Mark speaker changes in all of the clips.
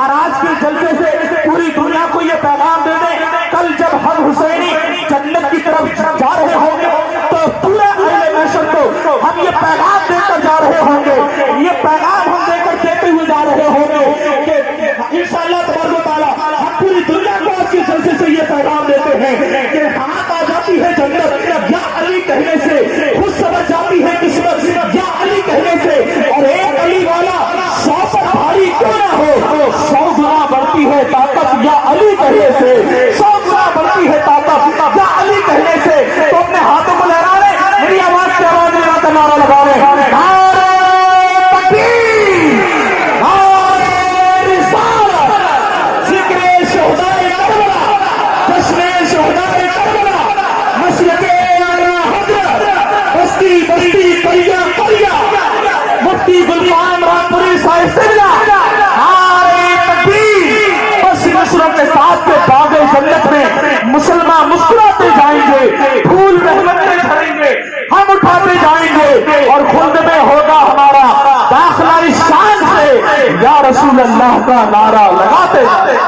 Speaker 1: اور آج کے جلسے سے پوری دنیا کو یہ پیغام دے دیں، کل جب ہم حسینی جنت کی طرف جا رہے ہوں گے تو پورے اہل محشر کو ہم یہ پیغام دے کر جا رہے ہوں گے، یہ پیغام ہم دے کر دیتے ہوئے جا رہے ہوں گے کہ انشاءاللہ تبارک و تعالیٰ ہم پوری دنیا کو آج کے جلسے سے یہ پیغام دیتے ہیں کہ ہاتھ آ جاتی ہے جنت یا علی کہنے سے، خود سمجھ جاتی ہے قسمت یا علی کہنے سے، اور ایک علی والا 100 پر بھاری کیوں نہ ہو، 100 گنا بڑھتی ہے طاقت یا علی کہنے سے، 100 گنا بڑھتی ہے طاقت یا علی کہنے سے۔ تو اپنے ہاتھوں کو لہرا رہے، میری آواز سے آواز لگا کر نعرہ لگا رہے، نعرہ تکبیر، نعرہ رسالت، ذکر شہداء کربلا، جشن شہداء کربلا، مشرق اعلیٰ حضرت، بستی بستی کریا کریا، مفتی گلفام رامپوری صاحب سبلا، نعرہ تکبیر۔ بس نصرت کے ساتھ کے باغ جنت میں مسلمان مسکراتے جائیں گے، پھول رحمتیں جھڑیں گے، ہم اٹھاتے جائیں گے، اور خلد میں ہوگا ہمارا داخلہ اس شان سے یا رسول اللہ کا نعرہ لگاتے جائیں۔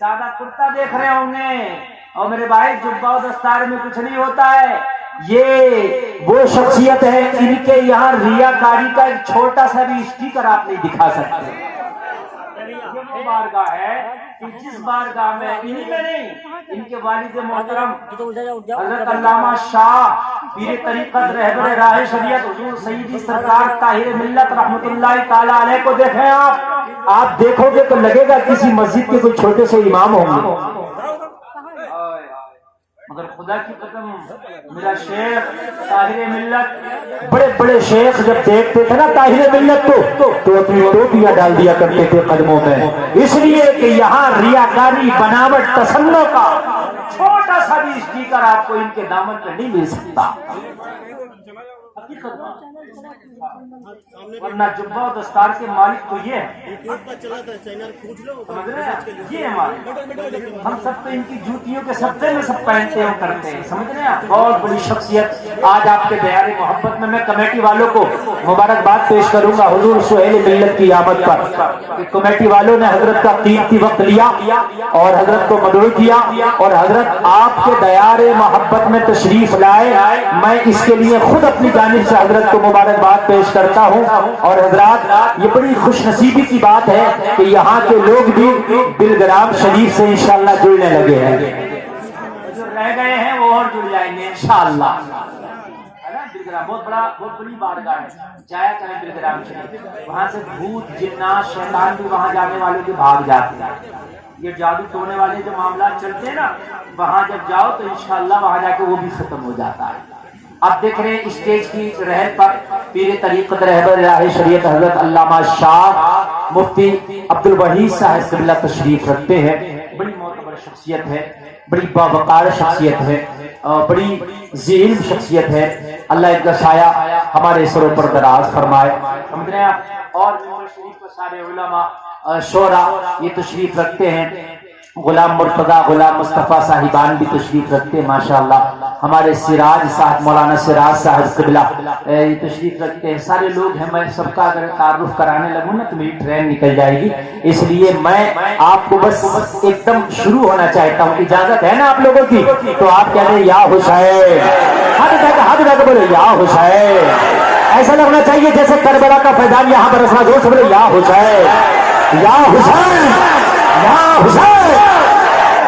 Speaker 2: سادہ کرتا دیکھ رہے ہوں گے، اور میرے بھائی جبہ و دستار میں کچھ نہیں ہوتا ہے، یہ وہ شخصیت ہے ان کے یہاں ریاکاری کا ایک چھوٹا سا بھی اسٹیکر آپ نہیں دکھا سکتے۔ یہ وہ بارگاہ ہے کہ جس بارگاہ میں انہی میں نہیں، ان کے والد محترم حضرت علامہ شاہ پیر طریقت رہبر راہ شریعت حضور سیدی سرکار طاہر ملت رحمت اللہ تعالی علیہ کو دیکھیں آپ دیکھو گے تو لگے گا کسی مسجد کے کوئی چھوٹے سے امام ہوں گے، مگر خدا کی قسم میرا شیخ طاہر ملت، بڑے بڑے شیخ جب دیکھتے تھے نا طاہر ملت تو اپنی ٹوپیاں ڈال دیا کرتے تھے قدموں میں، اس لیے کہ یہاں ریاکاری بناوٹ تصنع کا چھوٹا سا بھی اسٹیکر آپ کو ان کے دامن پہ نہیں مل سکتا، ورنہ جبہ و دستار کے مالک تو یہ ہے، سمجھ رہے ہیں؟ یہ ہے مالک، ہم سب تو ان کی جوتیوں کے سبزے میں سب پہنتے ہیں کرتے ہیں، سمجھ رہے ہیں؟ بہت بڑی شخصیت آج آپ کے دیار محبت میں کمیٹی والوں کو مبارکباد پیش کروں گا حضور سہیل ملت کی آمد پر، کہ کمیٹی والوں نے حضرت کا قیمتی وقت لیا اور حضرت کو مدعو کیا، اور حضرت آپ کے دیار محبت میں تشریف لائے، میں اس کے لیے خود اپنی جانب سے حضرت کو مبارکباد پیش کرتا ہوں۔ اور حضرات یہ بڑی خوش نصیبی کی بات ہے کہ یہاں کے لوگ بھی بلگرام شریف سے انشاءاللہ جڑنے لگے ہیں، جو رہ گئے ہیں وہ اور جڑ جائیں گے انشاءاللہ۔ بہت بڑی بارگاہ ہے، جایا کریں بلگرام شریف، وہاں سے بھوت جنات شیطان بھی وہاں جانے والوں کے بھاگ جاتے ہیں، یہ جادو ٹونے والے جو معاملات چلتے ہیں نا، وہاں جب جاؤ تو انشاءاللہ وہاں جا کے وہ بھی ختم ہو جاتا ہے۔ آپ دیکھ رہے ہیں اسٹیج کی رہن پر پیر طریقت رہبر راہ شریعت حضرت علامہ شاہ مفتی عبدالوحید صاحب قبلہ تشریف رکھتے ہیں، بڑی معتبر شخصیت ہے، بڑی باوقار شخصیت ہے، بڑی ذہین شخصیت ہے، اللہ ان کا سایہ ہمارے سروں پر دراز فرمائے، سمجھ رہے ہیں آپ؟ اور شریف کو سارے علماء شعراء یہ تشریف رکھتے ہیں، غلام مرتضی غلام مصطفیٰ صاحبان بھی تشریف رکھتے ہیں ماشاءاللہ، ہمارے سراج صاحب مولانا سراج صاحب قبلہ یہ تشریف رکھتے ہیں، سارے لوگ ہیں۔ میں سب کا اگر تعارف کرانے لگوں نا تو میری ٹرین نکل جائے گی، اس لیے میں آپ کو بس ایک دم شروع ہونا چاہتا ہوں، اجازت ہے نا آپ لوگوں کی؟ تو آپ کہہ دیں یا حسین، ہاتھ اٹھا کے بولے یا حسین، ایسا لگنا چاہیے جیسے کربلا کا فیضان یہاں پر رسنا زور سے بولے یا حسین یا حسین یا حسین۔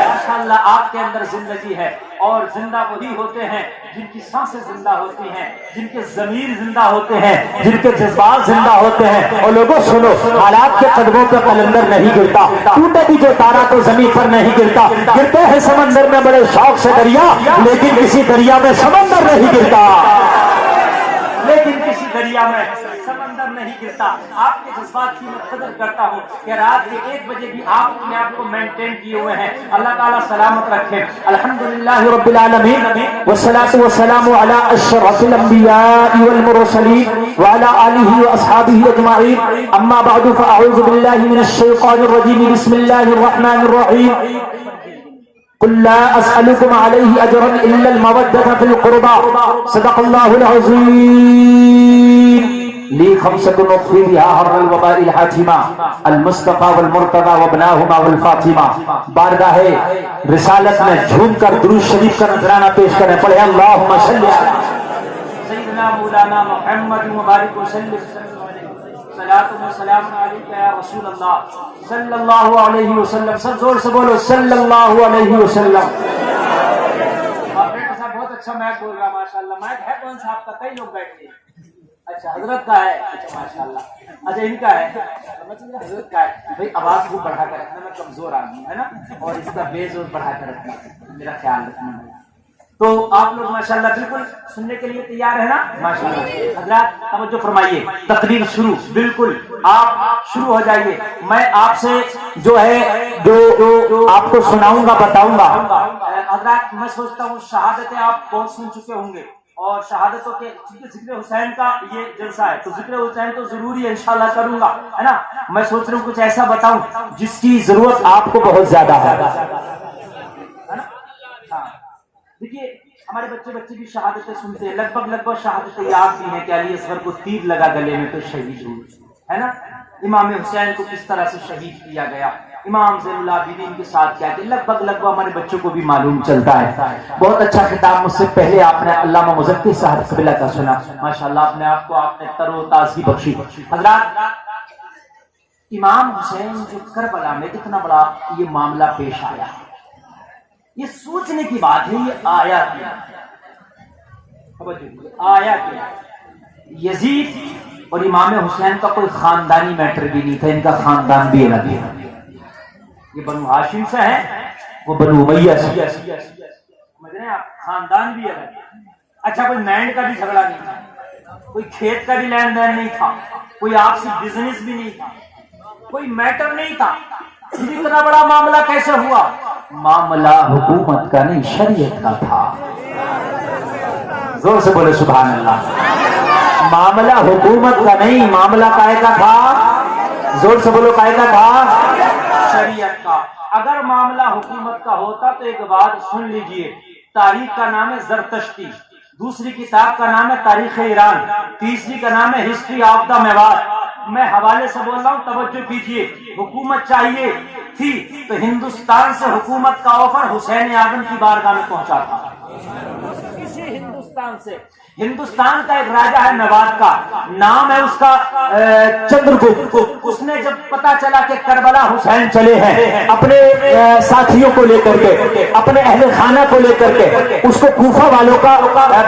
Speaker 2: ماشاءاللہ آپ کے اندر زندگی ہے، اور زندہ وہی ہوتے ہیں جن کی سانسیں زندہ ہوتی ہیں، جن کے ضمیر زندہ ہوتے ہیں، جن کے جذبات زندہ ہوتے ہیں۔ اور لوگوں سنو، حالات کے قدموں پہ قلندر نہیں گرتا، ٹوٹے بھی جو تارا تو زمین پر نہیں گرتا، گرتے ہیں سمندر میں بڑے شوق سے دریا، لیکن کسی دریا میں سمندر نہیں گرتا، لیکن کسی دریا میں سمندر نہیں گرتا۔ آپ کے جذبات کی میں قدر کرتا ہوں کہ رات کے 1 بجے بھی آپ اپنے آپ کو مینٹین کیے ہوئے ہیں، اللہ تعالیٰ سلامت رکھے۔ الحمدللہ رب العالمین والصلاة والسلام علی اشرف الانبیاء والمرسلین وعلی آلہ واصحابہ اجمعین، اما بعد فاعوذ باللہ من الشیطان الرجیم، بسم اللہ الرحمن الرحیم۔ قل لا اسألكم عليه اجرا الا المودة في القربى، صدق اللہ العظیم۔
Speaker 1: لی خمسۃ نطفی بها حر الوباء الحاتمہ المصطفى والمرتضى وابناهما والفاطمہ. بارگاہ رسالت میں جھوم کر درود شریف کا نذرانہ پیش کریں. پڑھیں اللہم صلی علی
Speaker 2: سیدنا مولانا محمد مبارک وسلم. صلاۃ و سلام علیک یا رسول اللہ صلی اللہ علیہ وسلم. سب زور سے بولو صلی اللہ علیہ وسلم. بہت اچھا میک بول رہا ماشاءاللہ. میک ہے کون سا آپ کا؟ کئی لوگ بیٹھے. اچھا حضرت کا ہے. اچھا ماشاءاللہ. اچھا ان کا ہے. حضرت کا ہے. بھائی آواز کو بڑھا کر رکھنا, میں کمزور آدمی ہے نا, اور اس کا بیس اور بڑھا کر رکھنا, میرا خیال رکھنا. تو آپ لوگ ماشاءاللہ بالکل سننے کے لیے تیار ہے نا ماشاءاللہ. حضرات توجہ فرمائیے, تقریر شروع. بالکل آپ شروع ہو جائیے. میں آپ سے جو ہے جو آپ کو سناؤں گا بتاؤں گا. حضرات میں سوچتا ہوں شہادتیں آپ بہت سن چکے ہوں گے, اور شہادتوں کے ذکر حسین کا یہ جلسہ ہے, تو ذکر حسین تو ضروری ہے انشاءاللہ کروں گا, ہے نا. میں سوچ رہا ہوں کچھ ایسا بتاؤں جس کی ضرورت آپ کو بہت زیادہ ہے نا. دیکھیے ہمارے بچے بھی شہادتیں سنتے ہیں, لگ بھگ شہادتیں یاد بھی ہیں کہ علی اصغر کو تیر لگا گلے میں تو شہید ہوئے, ہے نا. امام حسین کو کس طرح سے شہید کیا گیا, امام زین العابدین کے ساتھ کیا کہ لگ بھگ ہمارے بچوں کو بھی معلوم چلتا ہے. بہت اچھا خطاب مجھ سے پہلے آپ نے علامہ مظفر صاحب قبلہ کا سنا ماشاءاللہ. آپ نے تر و تازگی بخشی. حضرات امام حسین جو کربلا میں اتنا بڑا یہ معاملہ پیش آیا, یہ سوچنے کی بات ہے. یہ آیا کیا, آیا کیا. یزید اور امام حسین کا کوئی خاندانی میٹر بھی نہیں تھا, ان کا خاندان بھی الگ ہے. یہ بنو ہاشم سے ہے, وہ بنو امیہ سے, سمجھ رہے ہیں آپ, خاندان بھی الگ ہے. اچھا کوئی لینڈ کا بھی جھگڑا نہیں تھا, کوئی کھیت کا بھی لین دین نہیں تھا, کوئی آپسی بزنس بھی نہیں تھا, کوئی میٹر نہیں تھا. اتنا بڑا معاملہ کیسے ہوا؟ معاملہ حکومت کا نہیں شریعت کا تھا. زور سے بولے سبحان اللہ. معاملہ حکومت کا نہیں, معاملہ کائے کا تھا؟ زور سے بولو کائے کا تھا؟ شریعت کا. اگر معاملہ حکومت کا ہوتا تو ایک بات سن لیجئے, تاریخ کا نام ہے زرتشتی, دوسری کتاب کا نام ہے تاریخ ایران, تیسری کا نام ہے ہسٹری آف دا میوات. میں حوالے سے بول رہا ہوں, توجہ کیجئے. حکومت چاہیے تھی تو ہندوستان سے حکومت کا آفر حسین اعظم کی بارگاہ میں پہنچا تھا. کسی ہندوستان سے. ہندوستان کا ایک راجہ ہے میوات کا, نام ہے اس کا چندرگپت. اس نے جب پتا چلا کہ کربلا حسین چلے ہیں اپنے ساتھیوں کو لے کر کے, اپنے اہل خانہ کو لے کر کے, اس کو کوفہ والوں کا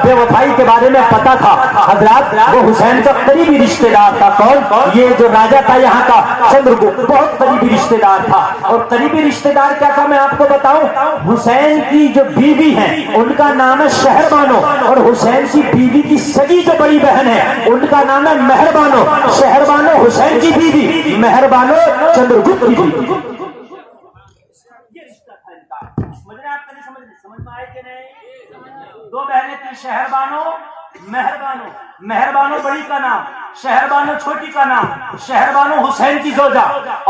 Speaker 2: بے وفائی کے بارے میں پتا تھا. حضرات وہ حسین کا قریبی رشتہ دار تھا. کون؟ یہ جو راجہ تھا یہاں کا چندرگپت, بہت قریبی رشتہ دار تھا. اور قریبی رشتہ دار کیا تھا میں آپ کو بتاؤں, حسین کی جو بیوی ہیں ان کا نام ہے شہربانو, اور حسین کی بیوی کی سگی جو بڑی بہن ہے ان کا نام ہے مہربانو. شہربانو حسین کی بیوی, مہربانو چندرگپت کی بیوی. یہ رشتہ تھا ان کا. سمجھ رہے آپ؟ سمجھ میں آئے کہ نہیں؟ دو بہنیں تھیں, شہربانو مہربانو. مہربانو بڑی کا نام, شہربانو چھوٹی کا نام. شہربانو حسین کی زوجہ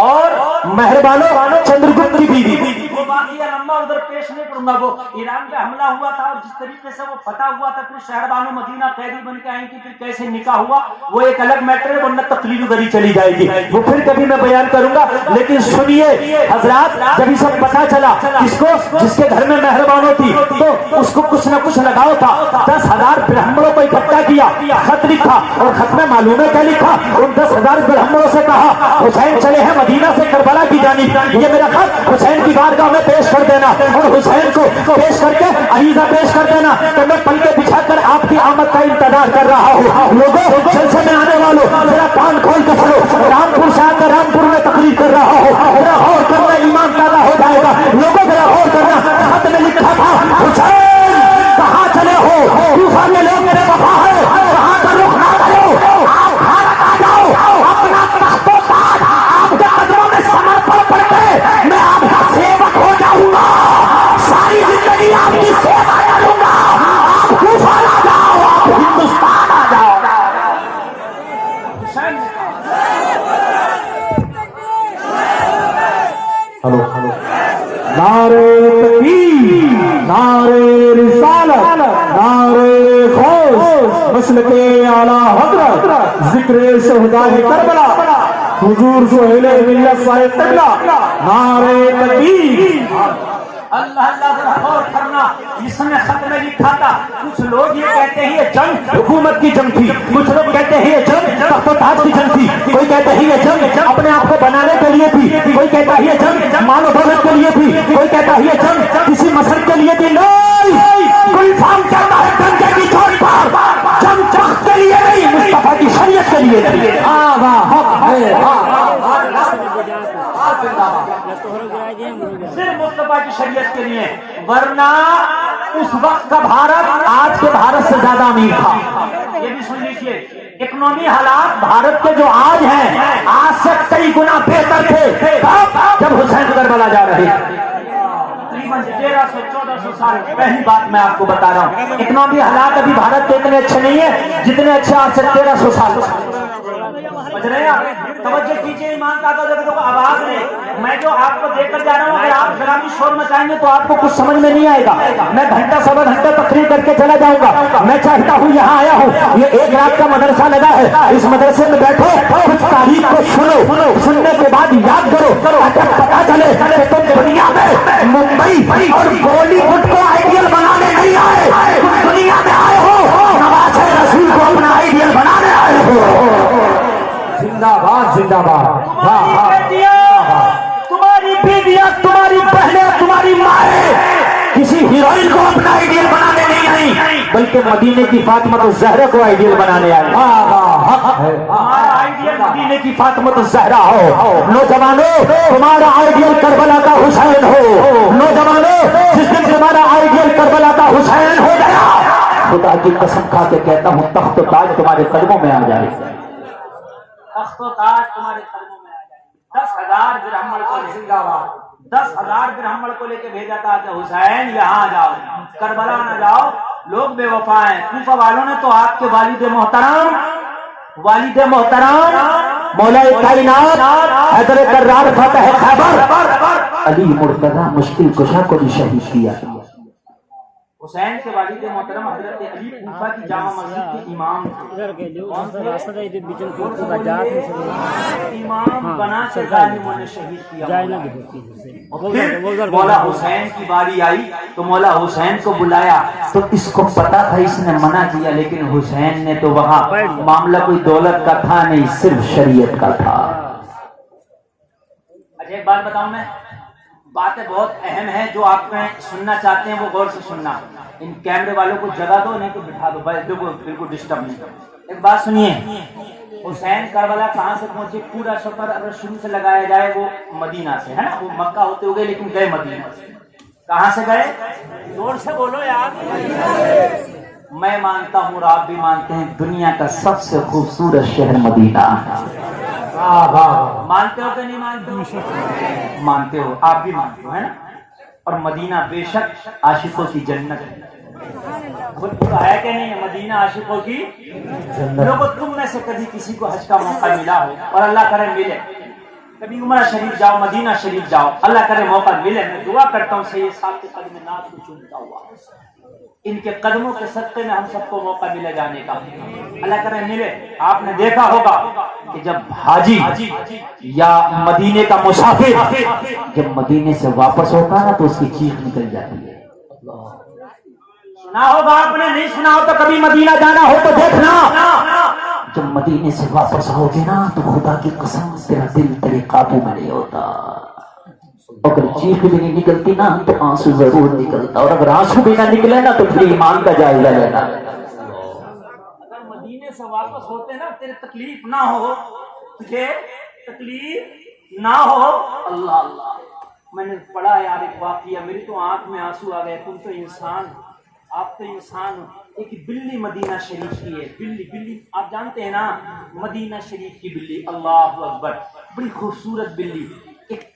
Speaker 2: اور مہربانو چندرگپت کی بیوی. وہ واقعہ لمبا ادھر پیش نہیں کروں گا. وہ ایران پہ حملہ ہوا تھا اور جس طریقے سے وہ فتح ہوا تھا, پھر شہربانو مدینہ قیدی بن کے آئیں گی, پھر کیسے نکاح ہوا وہ ایک الگ میٹر ہے, ورنہ تقریر ادھر ہی چلی جائے گی, وہ پھر کبھی میں بیان کروں گا. لیکن سنیے حضرات, جب یہ سب پتا چلا کس کو, جس کے گھر میں مہربانو تھی, تو اس کو کچھ نہ کچھ لگاؤ تھا. 10,000 برہمنوں کو اکٹھا کیا, خط لکھا, اور خط میں معلوم ہے کیا لکھا, ان 10,000 برہمنوں سے کہا حسین چلے ہیں مدینہ سے کربلا کی جانب, یہ میرا خط حسین کی بارگاہ میں پیش کر دینا, اور حسین کو پیش کر کے عریضہ پیش کر دینا کہ میں پلکے بچھا کر آپ کی آمد کا انتظار کر رہا ہوں. لوگوں جلسے میں آنے والوں ذرا کان کھول کے سنو, رامپور سے آ کر رامپور میں تقریر کر رہا ہوں, ذرا غور کرنا, ایمان پیدا ہو جائے گا. لوگوں ذرا غور کرنا, خط میں لکھا تھا حسین کہاں چلے ہو, کوفہ میں لوگ میرے وفا ہے, کہاں کا رخ نہ کرو, آپ بھارت آ جاؤ, اپنا تخت و تاج آپ کے قدموں میں سمرپن کر کے میں آپ کا سیوک ہو جاؤں گا, ساری زندگی آپ کی سیوا کروں گا. آپ کوفہ آ جاؤ, آپ ہندوستان آ جاؤ. ہلو
Speaker 1: نعرے تکبیر، نعرے رسالت، نعرے غوث، مسلک اعلی حضرت، ذکر شہدائے کربلا، حضور سہیل ملت صاحب قبلہ، نعرے تکبیر۔
Speaker 2: اللہ اللہ ذرا غور کرنا، اس میں خط میں لکھا تھا کچھ لوگ یہ کہتے ہیں یہ جنگ
Speaker 1: حکومت کی جنگ تھی، کچھ لوگ کہتے ہیں یہ جنگ تخت و تاج کی جنگ تھی، کوئی کہتا ہے یہ جنگ اپنے آپ کو بنانے کے لیے تھی، کوئی کہتا ہے یہ جنگ مال و دولت کے لیے تھی، کوئی کہتا ہے یہ جنگ کسی مسلک کے لیے تھی۔ نہیں، کوئی فارم کہتا ہے جنگ کی چھوڑ پر جنگ تخت کے لیے نہیں، مصطفیٰ کی شریعت کے لیے تھی۔
Speaker 2: صرف مصطفیٰ کی شریعت کے لیے، ورنہ
Speaker 1: اس وقت کا بھارت آج کے بھارت سے زیادہ امیر تھا۔
Speaker 2: یہ بھی سن لیجیے، اکنامی حالات
Speaker 1: بھارت کے جو آج ہیں آج سے کئی گنا بہتر تھے جب حسین کربلا جا رہے تھے۔
Speaker 2: تقریباً 1300-1400 سال
Speaker 1: پہلی بات میں آپ کو بتا رہا ہوں، اکنامی حالات ابھی بھارت کے اتنے اچھے نہیں ہیں جتنے اچھے آج سے 1300 سال۔
Speaker 2: سمجھ رہے ہیں آپ؟ توجہ کیجیے ایمان کا تو آواز نہیں، میں جو آپ کو دیکھ کر جا رہا ہوں، اگر آپ گرامی شور مچائیں گے تو آپ کو کچھ سمجھ میں نہیں آئے گا۔
Speaker 1: میں گھنٹہ سوا گھنٹہ تقریر کر کے چلا جاؤں گا۔ میں چاہتا ہوں یہاں آیا ہوں، یہ 1 رات کا مدرسہ لگا ہے، اس مدرسے میں بیٹھو، کچھ تاریخ کو سنو، سننے کے بعد یاد کرو، اگر پتا چلے کہ تم دنیا میں ممبئی اور بالی ووڈ کو آئیڈیل بنانے نہیں آئے، تم دنیا میں آئے ہو نواز رسول کو اپنا آئیڈیل بنانے آئے ہو۔ زندہ باد، زندہ باد۔ تمہاری بیویاں، تمہاری بہنیں، تمہاری مائیں کسی ہیروئن کو اپنا آئیڈیل بنانے نہیں آئی، بلکہ مدینے کی فاطمہ الزہرا کو آئیڈیل بنانے آئی۔
Speaker 2: ہمارا آئیڈیل
Speaker 1: مدینے کی فاطمہ الزہرا ہو۔ نوجوانوں، تمہارا آئیڈیل کربلا کا حسین ہو۔ نوجوانوں، جس دن تمہارا آئیڈیل کربلا کا حسین ہو گیا، خدا کی قسم کھا کے کہتا ہوں تخت و تاج تمہارے قدموں میں آ جائے۔
Speaker 2: تخت و تاج تمہارے قدموں میں آ جائے۔ 10,000 درہم کو 10,000 درہم کو لے کے بھیجا تھا کہ حسین یہاں جاؤ، کربلا نہ جاؤ، لوگ بے وفا ہیں۔ کوفہ والوں نے تو آپ کے والد محترم
Speaker 1: مولا کائنات حیدر کرار فتح خیبر علی مرتضی مشکل کشا کو بھی شہید کیا۔
Speaker 2: حسین کے والد محترم حضرت علی کوفہ کی جامع مسجد کے امام تھے۔ امام بنا کے ظالموں نے شہید کیا۔ پھر مولا حسین کی باری آئی تو مولا حسین کو بلایا تو اس کو پتا تھا، اس نے منع کیا، لیکن حسین نے تو وہاں معاملہ کوئی دولت کا تھا نہیں، صرف شریعت کا تھا۔ اچھا ایک بات بتاؤں، میں باتیں بہت اہم ہیں جو آپ میں سننا چاہتے ہیں وہ غور سے سننا۔ ان کیمرے والوں کو جگہ دو، نہیں تو بٹھا دو، بالکل ڈسٹرب نہیں۔ ایک بات سنیے، حسین کربلا کہاں سے پہنچے؟ پورا سفر اگر شروع سے لگایا جائے وہ مدینہ سے ہے نا، وہ مکہ ہوتے ہوئے لیکن گئے مدینہ سے۔ کہاں سے گئے؟ زور سے بولو یار۔ میں مانتا ہوں اور آپ بھی مانتے ہیں دنیا کا سب سے خوبصورت شہر مدینہ۔ مانتے ہو کہ نہیں مانتے ہو؟ مانتے ہو، آپ بھی مانتے ہو ہے نا۔ اور مدینہ بے شک عاشقوں کی جنت ہے۔ خود تو ہے کہ نہیں ہے مدینہ عاشقوں کی جنت؟ لوگوں تم میں سے کبھی کسی کو حج کا موقع ملا ہو، اور اللہ کرے ملے، کبھی عمرہ شریف جاؤ، مدینہ شریف جاؤ، اللہ کرے موقع ملے، میں دعا کرتا ہوں سید صاحب کے قدم ناز کو چومتا ہوا، ان کے قدموں کے صدقے میں ہم سب کو موقع ملے جانے کا، اللہ کرے ملے۔ آپ نے دیکھا ہوگا کہ جب حاجی یا مدینے کا مسافر جب مدینے سے واپس ہوتا ہے تو اس کی چیخ نکل جاتی ہے۔ سنا ہوگا آپ نے، نہیں سنا ہو تو کبھی مدینہ جانا ہو تو دیکھنا، جب مدینے سے واپس ہوگے نا تو خدا کی قسم تیرا دل تیرے قابو میں نہیں ہوتا۔ اگر چیخ بھی نہیں نکلتی نا تو آنسو ضرور نکلتا، اور اگر آنسو بھی نہ نکلے نا تو پھر ایمان کا جائزہ لینا۔ اگر مدینے سے واپس ہوتے نا تیرے تکلیف نہ ہو، تجھے تکلیف نہ ہو، اللہ اللہ، میں نے پڑھا یار ایک واقعہ، میری تو آنکھ میں آنسو آ گئے۔ تم تو انسان، آپ تو انسان ہو۔ ایک بلی مدینہ شریف کی ہے، بلی آپ جانتے ہیں نا، مدینہ شریف کی بلی، اللہ اکبر، بڑی خوبصورت بلی۔ ایک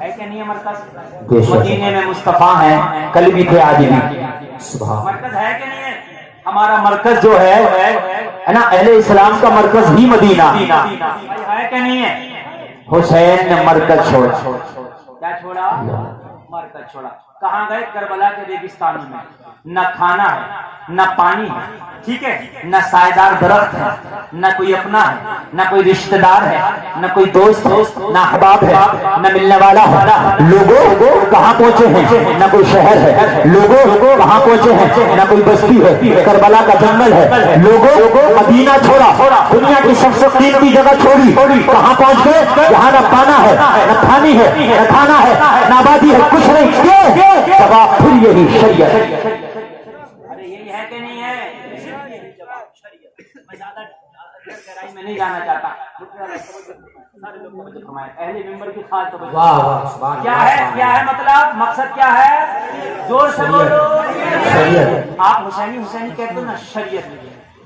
Speaker 2: ہے کہ نہیں ہے مرکز؟ مدینے میں مصطفیٰ ہیں، کل بھی تھے آج بھی، مرکز ہے کہ نہیں ہے؟ ہمارا مرکز جو ہے نا اہل اسلام کا مرکز ہی مدینہ ہے کہ نہیں ہے؟ حسین نے مرکز چھوڑا، کیا چھوڑا؟ مرکز چھوڑا۔ کہاں گئے؟ کربلا کے ریگستانوں میں، نہ کھانا ہے نہ پانی ہے، ٹھیک ہے، نہ سائیدار درخت ہے، نہ کوئی اپنا ہے، نہ کوئی رشتہ دار ہے، نہ کوئی دوست نہ احباب ہے، نہ ملنے والا ہے۔ لوگوں کہاں پہنچے ہیں؟ نہ کوئی شہر ہے، لوگوں کہاں پہنچے ہیں؟ نہ کوئی بستی ہے، کربلا کا جنگل ہے۔ لوگوں مدینہ چھوڑا، دنیا کی سب سے قیمتی جگہ چھوڑی، کہاں پہنچ گئے؟ جہاں نہ پانا ہے نہ پانی ہے نہ کھانا ہے نہ آبادی ہے، کچھ نہیں، کیوں؟ جواب پھر یہی شریعت۔ ارے یہی ہے کہ نہیں ہے؟ میں نہیں جانا چاہتا، اہل ممبر کی خاص توجہ۔ کیا ہے مطلب؟ مقصد کیا ہے؟ زور سے بولو۔ آپ حسینی کہتے ہو نا، شریعت،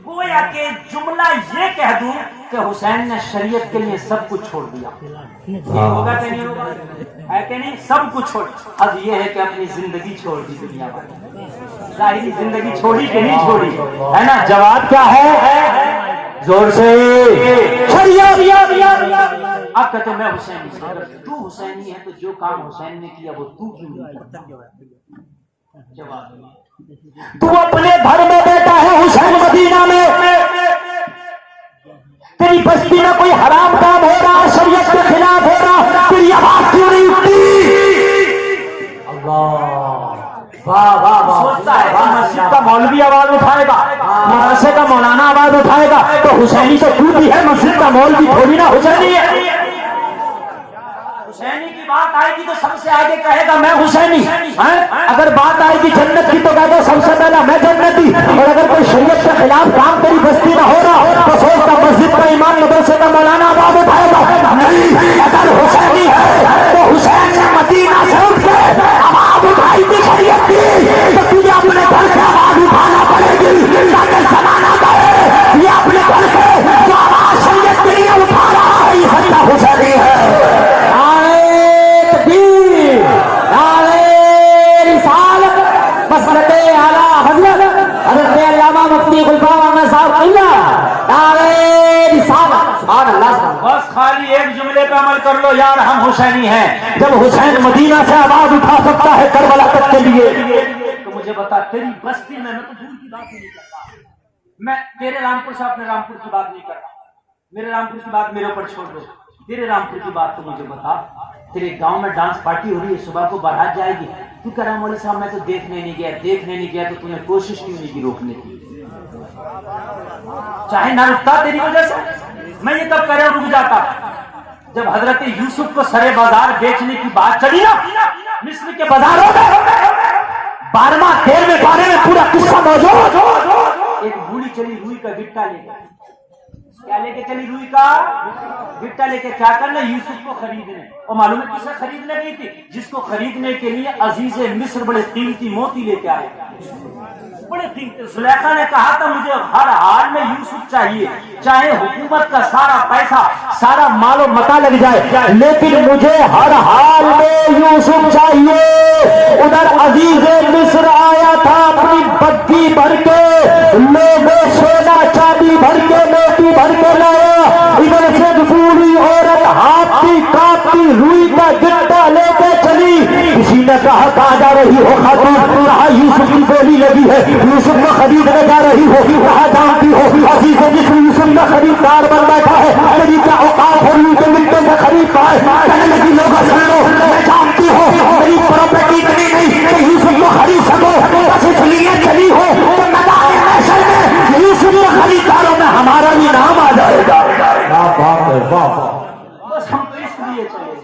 Speaker 2: گویا کہ جملہ یہ کہہ دوں کہ حسین نے شریعت کے لیے سب کچھ چھوڑ دیا، یہ ہوگا کہ نہیں ہوگا؟ ہے کہ نہیں؟ سب کچھ چھوڑ، اب یہ ہے کہ اپنی زندگی چھوڑ دی دنیا میں، ظاہری زندگی چھوڑی کہ نہیں چھوڑی، ہے نا؟ جواب کیا ہے؟ زور سے اب کہتے میں حسینی ہوں، اگر تو حسینی ہے تو جو کام حسین نے کیا وہ تو کیوں نہیں کرتا؟ جواب تو اپنے گھر میں بیٹھا ہے حسین مدینہ میں، تیری بستی میں کوئی حرام کام ہو رہا، شریعت کے خلاف ہو رہا، تیری آواز کیوں نہیں اٹھتی؟ سوچتا ہے کہ مسجد کا مولوی آواز اٹھائے گا، مدرسے کا مولانا آواز اٹھائے گا تو حسینی تو تو بھی ہے، مسجد کا مولوی تھوڑی نہ حسینی ہے۔ حسینی کی بات آئے گی تو سب سے آگے کہے گا میں حسینی، اگر بات آئے گی جنت کی تو کہے گا سب سے پہلا میں جنتی، اور اگر کوئی شریعت کے خلاف کام تیری بستی میں ہو رہا تو سوچتا مسجد کا امام مدرسے کا مولانا آواز اٹھائے گا نہیں، اگر حسینی ہے تو حسین نے مدینہ سے اٹھ کے آواز اٹھائی تھی شریعت کی، تو تجھے اپنے گھر سے آواز اٹھانا پڑے گی تاکہ زمانہ کہے یہ اپنے گھر سے جو آواز شریعت کے لیے اٹھا رہا ہے یہ سچا حسینی ہے۔ بس خالی ایک جملے پہ عمل کر لو یار، ہم حسینی ہیں۔ جب حسین مدینہ سے آواز اٹھا سکتا ہے کربلا تک کے لیے تو مجھے بتا تیری بستی میں تو دور کی بات نہیں کرتا، میں تیرے رامپور سے اپنے رامپور کی بات نہیں کرتا، میرے رامپور کی بات میرے اوپر چھوڑ دو، تیرے رامپور کی بات تو مجھے بتا۔ تیرے گاؤں میں ڈانس پارٹی ہو رہی ہے، صبح کو بارات جائے گی، تو کہہ رہا مولوی صاحب میں تو دیکھنے نہیں گیا تو تم نے کوشش کیوں نہیں کی روکنے کی؟ چاہے نہ رکتا تیری وجہ سے، میں یہ تب کہہ رہا رک جاتا جب حضرت یوسف کو سرے بازار بیچنے کی بات چلی نا، مصر کے بازاروں میں 12واں 13ویں پارے میں پورا قصہ موجود۔ ایک بوڑھی چلی روئی کا گٹا لے کے، کیا لے کے چلی؟ روئی کا گٹا لے کے، کیا کرنا؟ یوسف کو خریدنے، اور معلوم ہے کسے خریدنے گئی تھی؟ جس کو خریدنے کے لیے عزیز مصر بڑے قیمتی موتی لے کے آئے، بڑے قیمتی۔ زلیخا نے کہا تھا مجھے ہر حال میں یوسف چاہیے، چاہے حکومت کا سارا پیسہ سارا مال و متا لگ جائے، لیکن مجھے ہر حال میں یوسف چاہیے۔ ادھر عزیز مصر آیا تھا اپنی بگھی بھر کے، لوگوں سونا چاندی بھر کے موتی بھر کے لایا، ادھر سے بوڑھی عورت ہاتھی کاپتی روئی کا گٹا لے کے چلی۔ کسی نے کہا کہاں جا رہی ہو خاتون؟ کہا یوسف کی بولی لگی ہے، یوسف کو خریدنے جا رہی ہو، کہاں جانتی ہو عزیز مصر یوسف کا خریدار بن بیٹھا ہے، میری کیا اوقات ہو روئی کے مٹے سے خرید پائے؟ کہنے لگی لوگوں سن لو، میں جانتی ہوں میری پراپرٹی اتنی نہیں کہ یوسف کو خرید سکو، بس اس لیے چلی ہو کہ میدان محشر میں یوسف کے خریداروں میں ہمارا بھی نام آ جائے گا۔ بس ہم تو اس لیے چلے،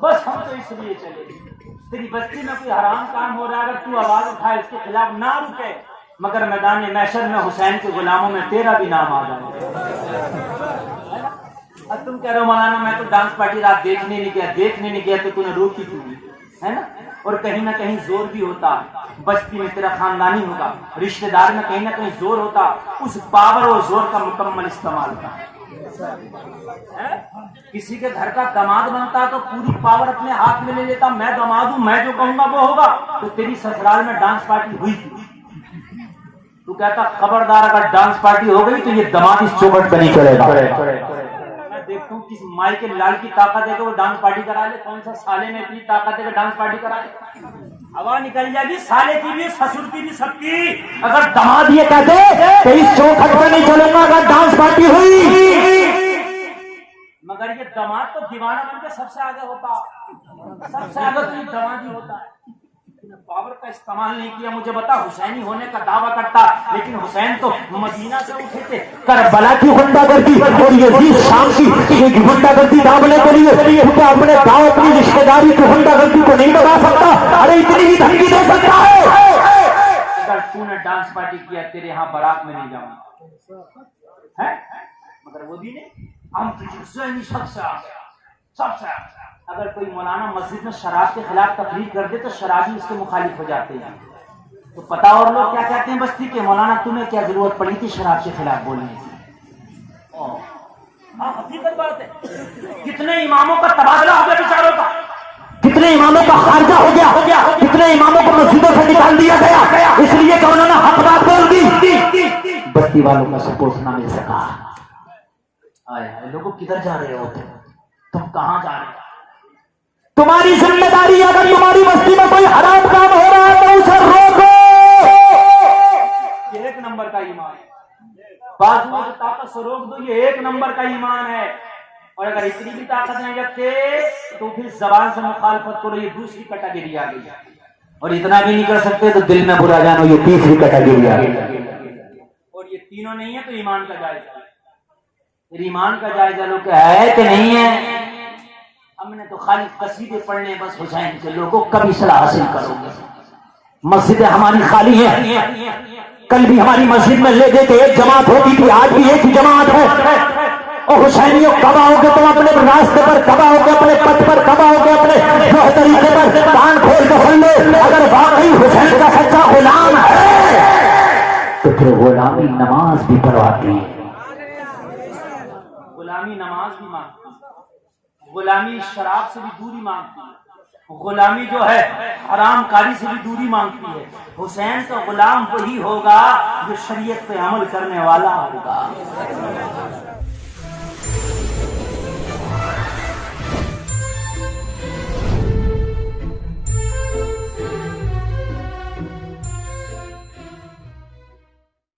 Speaker 2: بس ہم تو اس لیے چلے۔ تیری بستی میں کوئی حرام کام ہو رہا ہے، اگر تو آواز اٹھائے اس کے خلاف نہ رکے، مگر میدان محشر میں حسین کے غلاموں میں تیرا بھی نام آ جائے۔ اب تم کہہ رہے ہو مولانا میں تو ڈانس پارٹی رات دیکھنے نہیں گیا تو تم نے روکی کیوں ہے نا؟ اور کہیں نہ کہیں زور بھی ہوتا، بستی میں تیرا خاندانی ہوگا، رشتہ دار میں کہیں نہ کہیں زور ہوتا، اس پاور اور زور کا مکمل استعمال ہوتا۔ کسی کے گھر کا داماد بنتا تو پوری پاور اپنے ہاتھ میں لے لیتا، میں داماد ہوں، میں جو کہوں گا وہ ہوگا۔ تو تیری سسرال میں ڈانس پارٹی ہوئی تھی، تو کہتا خبردار اگر ڈانس پارٹی ہو گئی تو یہ داماد اس چوکھٹ پہ نہیں چڑھے گا۔ میں دیکھتا ہوں کس مائی کے لال کی طاقت ہے کہ وہ ڈانس پارٹی کرا لے، کون سا سالے میں اتنی طاقت ہے کہ ڈانس پارٹی کرا لے؟ ہوا نکل جائے گی سالے کی بھی، سسر کی بھی، سب کی۔ اگر
Speaker 1: داماد یہ کہتے کہ اس چوکھٹ پہ نہیں چلوں گا اگر ڈانس پارٹی ہوئی،
Speaker 2: مگر یہ داماد تو دیوانہ بن کے سب سے آگے ہوتا، سب سے آگے تو یہ داماد ہی ہوتا ہے۔ پاور کا استعمال نہیں کیا، مجھے بتا، حسینی ہونے کا دعویٰ کرتا، لیکن حسین تو مدینہ سے اٹھے تھے،
Speaker 1: کربلا کی غنڈہ گردی اور یزید شام کی غنڈہ گردی دامنے کے لیے کیونکہ اپنے گاؤں اپنی رشتے داری کی غنڈہ گردی کو نہیں بڑھا سکتا، ارے اتنی ہی دھمکی دے سکتا ہے۔
Speaker 2: اگر تو نے ڈانس پارٹی کیا تیرے یہاں بارات میں نہیں جاؤں گا، مگر وہ بھی نہیں، ہم ذہنی سب سے آگے، سب سے آگے۔ اگر کوئی مولانا مسجد میں شراب کے خلاف تقریر کر دے تو شرابی اس کے مخالف ہو جاتے ہیں، تو پتا اور لوگ کیا کہتے ہیں بستی کے، مولانا تمہیں کیا ضرورت پڑی تھی شراب کے خلاف بولنے کی؟ حقیقت بات ہے، کتنے اماموں کا تبادلہ ہو گیا بیچاروں کا،
Speaker 1: کتنے اماموں کا خارجہ ہو گیا، کتنے اماموں کو مسجدوں سے نکال دیا گیا اس لیے کہ انہوں نے حق بات بول دی، بستی والوں کا سپورٹ نہ مل سکا۔
Speaker 2: لوگوں کدھر جا رہے ہو تم کہاں جا رہے ہو؟
Speaker 1: تمہاری ذمہ داری، اگر تمہاری بستی میں کوئی حرام کام ہو رہا ہے تو اسے روکو۔
Speaker 2: یہ ایک نمبر کا ایمان ہے، بازو کی طاقت سے روک دو، یہ ایک نمبر کا ایمان ہے۔ اور اگر اتنی بھی طاقت نہیں رکھتے تو پھر زبان سے مخالفت کرو، یہ دوسری کیٹیگری آ گئی، اور اتنا بھی نہیں کر سکتے تو دل میں برا جانو، یہ تیسری کیٹیگری آ گئی، اور یہ تینوں نہیں ہے تو ایمان کا جائزہ، پھر ایمان کا جائزہ لو کہ ہے کہ نہیں ہے۔ ہم نے تو خالی قصیدے پڑھنے بس حسین کے، لوگوں کبھی صلاح حاصل کرو گے؟
Speaker 1: مسجدیں ہماری خالی ہیں، کل بھی ہماری مسجد میں لے دے کے ایک جماعت ہوتی تھی، آج بھی ایک ہی جماعت ہے۔ اور حسینیوں کب آؤ گے تم اپنے راستے پر، کب آؤ گے اپنے پتھ پر، کب آؤ گے اپنے جو طریقے پر؟ کان کھول کے سن لو، اگر واقعی حسین کا سچا غلام ہے تو پھر غلامی نماز بھی پڑھواتی ہے،
Speaker 2: غلامی نماز بھی مانگتی ہے، غلامی شراب سے بھی دوری مانگتی ہے، غلامی جو ہے حرام کاری سے بھی دوری مانگتی ہے۔ حسین تو غلام وہی ہوگا جو شریعت پہ عمل کرنے والا ہوگا۔